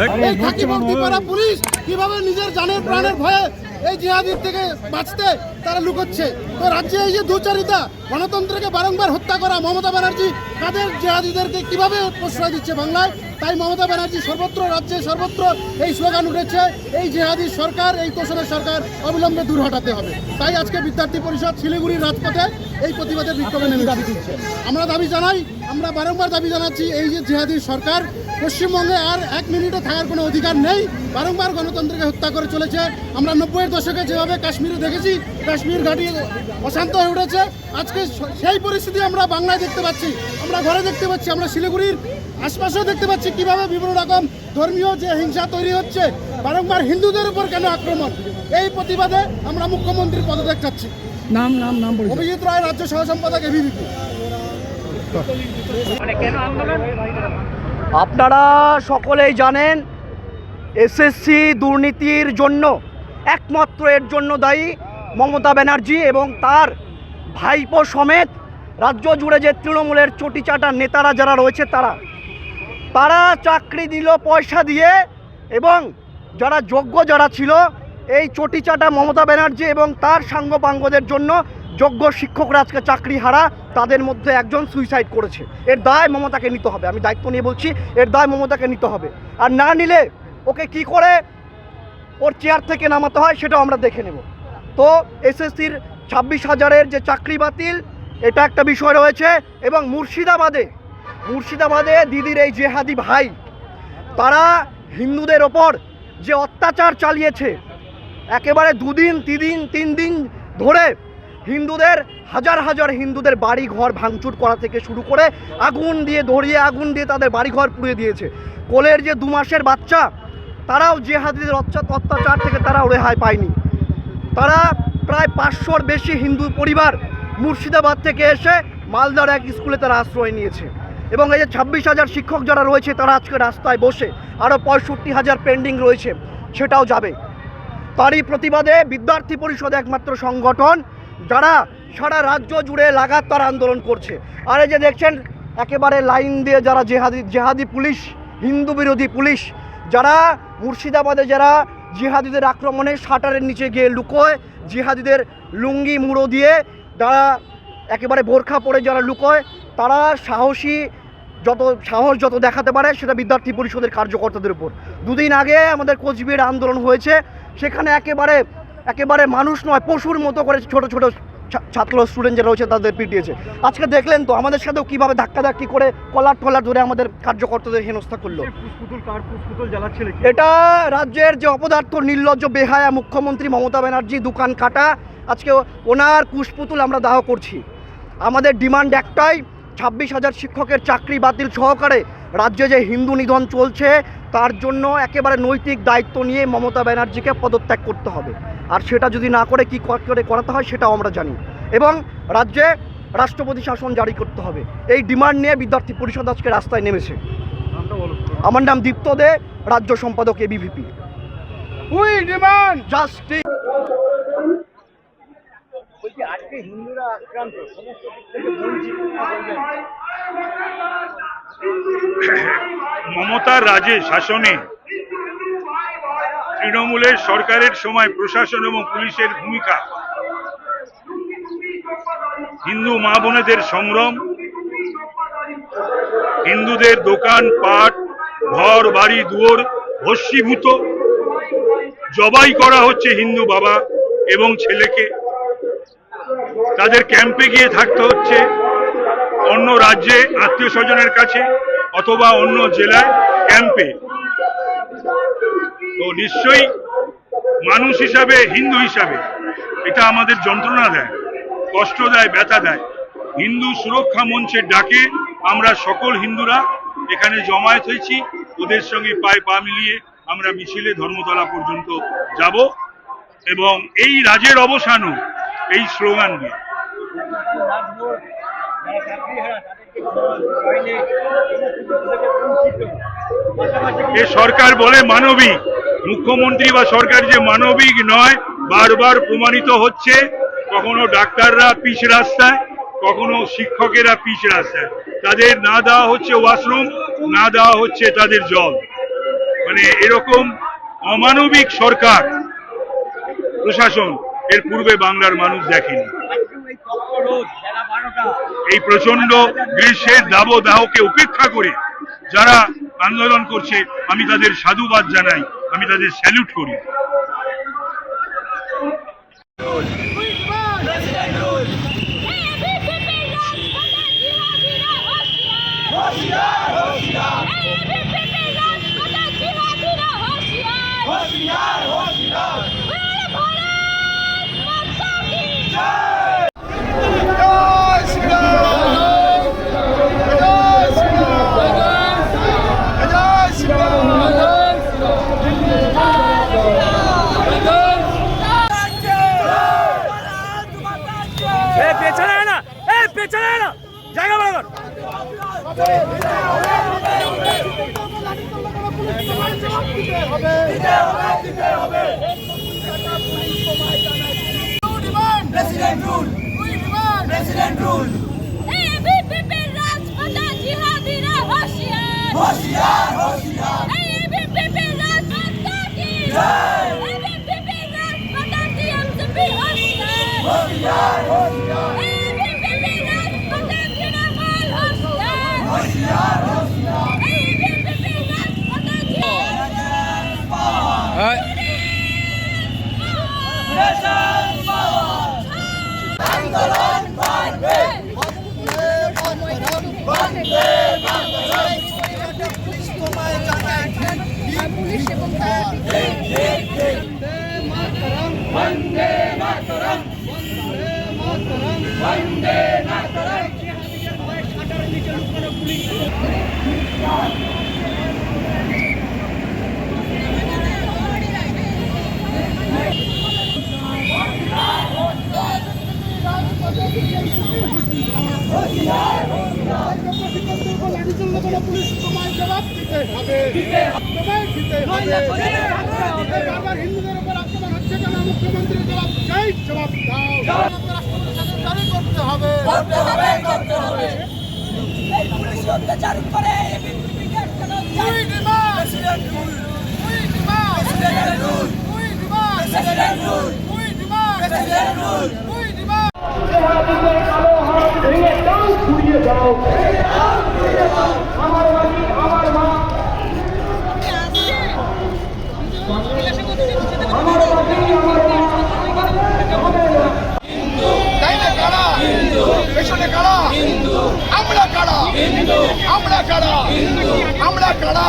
এই খাকিবন্দি করা পুলিশ কিভাবে নিজের জানের প্রাণের ভয়ে এই জিহাদির থেকে বাঁচতে তারা লুকোচ্ছে। তো রাজ্যে এই যে দুচারিতা, গণতন্ত্রকে বারংবার হত্যা করা, মমতা ব্যানার্জি তাদের জিহাদিদেরকে কিভাবে প্রশ্রয় দিচ্ছে বাংলায়। তাই মমতা ব্যানার্জি সর্বত্র রাজ্যে সর্বত্র এই স্লোগান উঠেছে, এই জিহাদি সরকার, এই তোষণের সরকার অবিলম্বে দূর হটাতে হবে। তাই আজকে বিদ্যার্থী পরিষদ শিলিগুড়ির রাজপথে এই প্রতিবাদের বিক্ষোভে নেমে দাবি দিচ্ছে। আমরা দাবি জানাই, আমরা বারংবার দাবি জানাচ্ছি, এই যে জিহাদি সরকার পশ্চিমবঙ্গে আর এক মিনিটও থাকার কোনো অধিকার নেই, বারংবার গণতন্ত্রকে হত্যা করে চলেছে। আমরা 90-এর দশকে যেভাবে কাশ্মীরে দেখেছি, কাশ্মীর ঘাঁটি অশান্ত হয়ে উঠেছে, আজকে সেই পরিস্থিতি আমরা বাংলায় দেখতে পাচ্ছি, আমরা ঘরে দেখতে পাচ্ছি, আমরা শিলিগুড়ির আশপাশেও দেখতে পাচ্ছি কিভাবে বিভিন্ন রকম ধর্মীয় যে হিংসা তৈরি হচ্ছে, বারংবার হিন্দুদের উপর কেন আক্রমণ। এই প্রতিবাদে আমরা মুখ্যমন্ত্রীর পদত্যাগ চাচ্ছি। নাম নাম নাম অভিজিৎ রায়, রাজ্য সহ সম্পাদক এবিভিপি। আপনারা সকলেই জানেন এসএসসি দুর্নীতির জন্য একমাত্র এর জন্য দায়ী মমতা ব্যানার্জি এবং তার ভাইপো সমেত রাজ্য জুড়ে যে তৃণমূলের চটিচাটা নেতারা যারা রয়েছে তারা চাকরি দিল পয়সা দিয়ে, এবং যারা যোগ্য যারা ছিল এই চটিচাটা মমতা ব্যানার্জি এবং তার সাঙ্গপাঙ্গদের জন্য যোগ্য শিক্ষকরা আজকে চাকরি হারা, তাদের মধ্যে একজন সুইসাইড করেছে। এর দায় মমতাকে নিতে হবে, আমি দায়িত্ব নিয়ে বলছি, এর দায় মমতাকে নিতে হবে। আর না নিলে ওকে কি করে ওর চেয়ার থেকে নামাতে হয় সেটাও আমরা দেখে নেব। তো এসএসসির 26,000-এর যে চাকরি বাতিল, এটা একটা বিষয় রয়েছে। এবং মুর্শিদাবাদে দিদির এই জেহাদি ভাই, তারা হিন্দুদের ওপর যে অত্যাচার চালিয়েছে, একেবারে 2 দিন 3 দিন ধরে হিন্দুদের হাজার হাজার হিন্দুদের বাড়ি ঘর ভাঙচুর করা থেকে শুরু করে আগুন দিয়ে তাদের বাড়ি ঘর পুড়িয়ে দিয়েছে। কোলের যে 2 মাসের বাচ্চা, তারাও জিহাদিদের অত্যাচার থেকে তারাও রেহাই পায়নি। তারা প্রায় 500-র বেশি হিন্দু পরিবার মুর্শিদাবাদ থেকে এসে মালদার এক স্কুলে তারা আশ্রয় নিয়েছে। এবং এই যে 26,000 শিক্ষক যারা রয়েছে, তারা আজকে রাস্তায় বসে, আরও 65,000 পেন্ডিং রয়েছে, সেটাও যাবে। তারই প্রতিবাদে বিদ্যার্থী পরিষদ একমাত্র সংগঠন যারা সারা রাজ্য জুড়ে লাগাতার আন্দোলন করছে। আর এই যে দেখছেন একেবারে লাইন দিয়ে যারা জেহাদি পুলিশ, হিন্দু বিরোধী পুলিশ, যারা মুর্শিদাবাদে যারা জিহাদিদের আক্রমণে শাটারের নিচে গিয়ে লুকোয়, জিহাদিদের লুঙ্গি মুড়ো দিয়ে যারা একেবারে বোরখা পরে যারা লুকোয়, তারা সাহস যত দেখাতে পারে সেটা বিদ্যার্থী পরিষদের কার্যকর্তাদের উপর। 2 দিন আগে আমাদের কোচবিহারে আন্দোলন হয়েছে, সেখানে একেবারে মানুষ নয়, পশুর মতো করে ছোট ছোট ছাত্র স্টুডেন্ট যারা রয়েছে তাদের পিটিয়েছে। আজকে দেখলেন তো আমাদের সাথেও কীভাবে ধাক্কাধাক্কি করে কলার ধরে আমাদের কার্যকর্তাদের হেনস্থা করলো। এটা রাজ্যের যে অপদার্থ নির্লজ্জ বেহায়া মুখ্যমন্ত্রী মমতা ব্যানার্জি দোকান কাটা, আজকে ওনার কুশপুতুল আমরা দাহ করছি। আমাদের ডিমান্ড একটাই, 26,000 শিক্ষকের চাকরি বাতিল সহকারে রাজ্যে যে হিন্দু নিধন চলছে, তার জন্য একেবারে নৈতিক দায়িত্ব নিয়ে মমতা ব্যানার্জিকে পদত্যাগ করতে হবে। আর সেটা যদি না করে কি করে করাতে হয় সেটাও আমরা জানি। এবং রাজ্যে রাষ্ট্রপতি শাসন জারি করতে হবে, এই ডিমান্ড নিয়ে বিদ্যার্থী পরিষদ আজকে রাস্তায় নেমেছে। আমার নাম দীপ্ত দে, রাজ্য সম্পাদক এবিভিপি। We demand justice. মমতার রাজে শাসনে তৃণমূলের সরকারের সময় প্রশাসন এবং পুলিশের ভূমিকা, হিন্দু মা বোনেদের সংগ্রাম, হিন্দুদের দোকান পাট ঘর বাড়ি দুয়ার ভস্মীভূত, জবাই করা হচ্ছে হিন্দু বাবা এবং ছেলেকে, তাদের ক্যাম্পে গিয়ে থাকতে হচ্ছে, অন্য রাজ্যে আত্মীয় স্বজনের কাছে অথবা অন্য জেলায় ক্যাম্পে। তো নিশ্চয়ই মানুষ হিসাবে, হিন্দু হিসাবে এটা আমাদের যন্ত্রণা দেয়, কষ্ট দেয়, ব্যথা দেয়। হিন্দু সুরক্ষা মঞ্চের ডাকে আমরা সকল হিন্দুরা এখানে জমায়েত হয়েছি, ওদের সঙ্গে পায়ে পা মিলিয়ে আমরা মিছিলে ধর্মতলা পর্যন্ত যাব এবং এই রাজের অবসানও এই স্লোগান দিয়ে। এ সরকার বলে মানবিক, মুখ্যমন্ত্রী বা সরকার যে মানবিক নয় বারবার প্রমাণিত হচ্ছে। কখনো ডাক্তাররা পিচ রাস্তায়, কখনো শিক্ষকেরা পিচ রাস্তায়, তাদের না দেওয়া হচ্ছে ওয়াশরুম, না দেওয়া হচ্ছে তাদের জল। মানে এরকম অমানবিক সরকার প্রশাসন এর পূর্বে বাংলার মানুষ দেখেনি। এই প্রচন্ড গ্রীষ্মের দাবদাহকে উপেক্ষা করে যারা আন্দোলন করছে আমি তাদের সাধুবাদ জানাই, আমি তাদের স্যালুট করি। জায়গা বরাবর প্রেসিডেন্ট রুল, প্রেসিডেন্ট রুল। হোশিয়ার হোশিয়ার হোশিয়ার আন্দোলন করবে, পুলিশ তোমায় জানায় পুলিশ এবং বন্দে মাতরম, বন্দে মাতরম। পুলিশ তোমায় জবাব দিতে হবে, তোমায় দিতে হবে। বারবার হিন্দুদের উপর আক্রমণ হচ্ছে কেন? মুখ্যমন্ত্রী জবাব চাই, জবাব দাও। রাষ্ট্রপতি শাসন জারি করতে হবে, করতে হবে, করতে হবে। এই পুলিশ অত্যাচার করে We demand president rule. We demand president rule. We demand president rule. We demand president rule. We demand. আমার বাড়ি আমার মা, আমার বাড়ি আমার মা। তাইলে কারা হিন্দু, পেছনে কারা হিন্দু, আমরা কারা হিন্দু, আমরা কারা হিন্দু, আমরা কারা।